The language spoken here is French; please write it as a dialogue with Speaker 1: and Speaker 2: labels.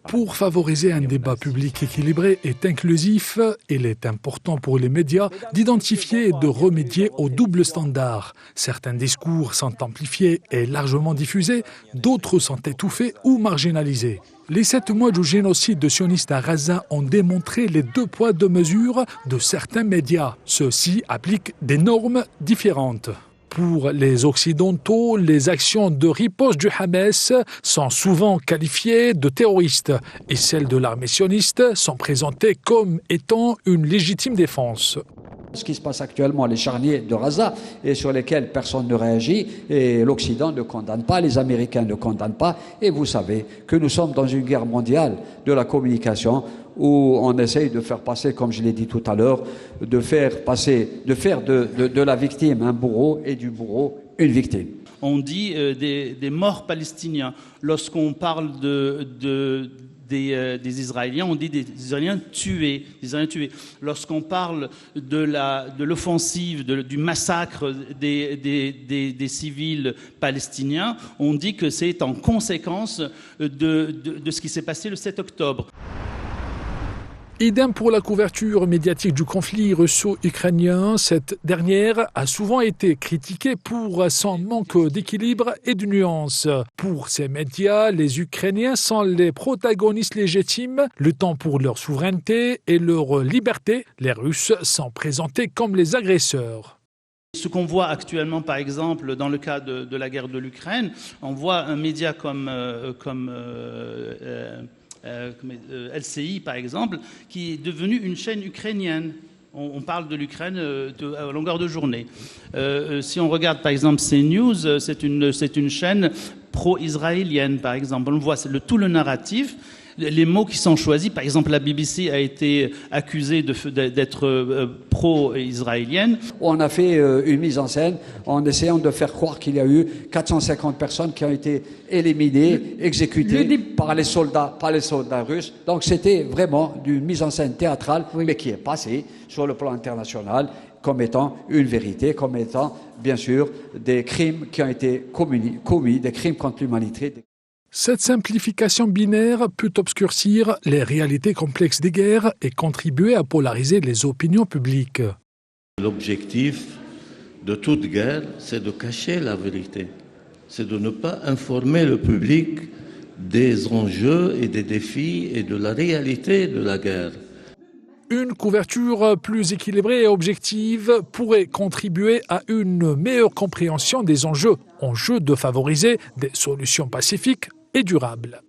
Speaker 1: Pour favoriser un débat public équilibré et inclusif, il est important pour les médias d'identifier et de remédier aux doubles standards. Certains discours sont amplifiés et largement diffusés, d'autres sont étouffés ou marginalisés. Les 7 mois du génocide de sionistes à Gaza ont démontré les 2 poids 2 mesures de certains médias. Ceux-ci appliquent des normes différentes. Pour les Occidentaux, les actions de riposte du Hamas sont souvent qualifiées de terroristes et celles de l'armée sioniste sont présentées comme étant une légitime défense.
Speaker 2: Ce qui se passe actuellement, les charniers de Gaza, et sur lesquels personne ne réagit, et l'Occident ne condamne pas, les Américains ne condamnent pas, et vous savez que nous sommes dans une guerre mondiale de la communication où on essaye de faire passer, comme je l'ai dit tout à l'heure, de faire de la victime un bourreau et du bourreau une victime.
Speaker 3: On dit des morts palestiniens. Lorsqu'on parle des Israéliens, on dit des Israéliens tués. Lorsqu'on parle de l'offensive, du massacre des civils palestiniens, on dit que c'est en conséquence de ce qui s'est passé le 7 octobre.
Speaker 1: Idem pour la couverture médiatique du conflit russo-ukrainien. Cette dernière a souvent été critiquée pour son manque d'équilibre et de nuances. Pour ces médias, les Ukrainiens sont les protagonistes légitimes, luttant pour leur souveraineté et leur liberté. Les Russes sont présentés comme les agresseurs.
Speaker 3: Ce qu'on voit actuellement, par exemple, dans le cas de la guerre de l'Ukraine, on voit un média comme LCI, par exemple, qui est devenu une chaîne ukrainienne. On parle de l'Ukraine à longueur de journée. Si on regarde, par exemple, CNews, c'est une chaîne pro-israélienne, par exemple. On voit tout le narratif. Les mots qui sont choisis, par exemple, la BBC a été accusée d'être pro-israélienne.
Speaker 2: On a fait une mise en scène en essayant de faire croire qu'il y a eu 450 personnes qui ont été éliminées, exécutées par les soldats russes. Donc c'était vraiment une mise en scène théâtrale, mais qui est passée sur le plan international comme étant une vérité, comme étant, bien sûr, des crimes qui ont été commis, des crimes contre l'humanité.
Speaker 1: Cette simplification binaire peut obscurcir les réalités complexes des guerres et contribuer à polariser les opinions publiques.
Speaker 4: L'objectif de toute guerre, c'est de cacher la vérité. C'est de ne pas informer le public des enjeux et des défis et de la réalité de la guerre.
Speaker 1: Une couverture plus équilibrée et objective pourrait contribuer à une meilleure compréhension des enjeux de favoriser des solutions pacifiques et durables.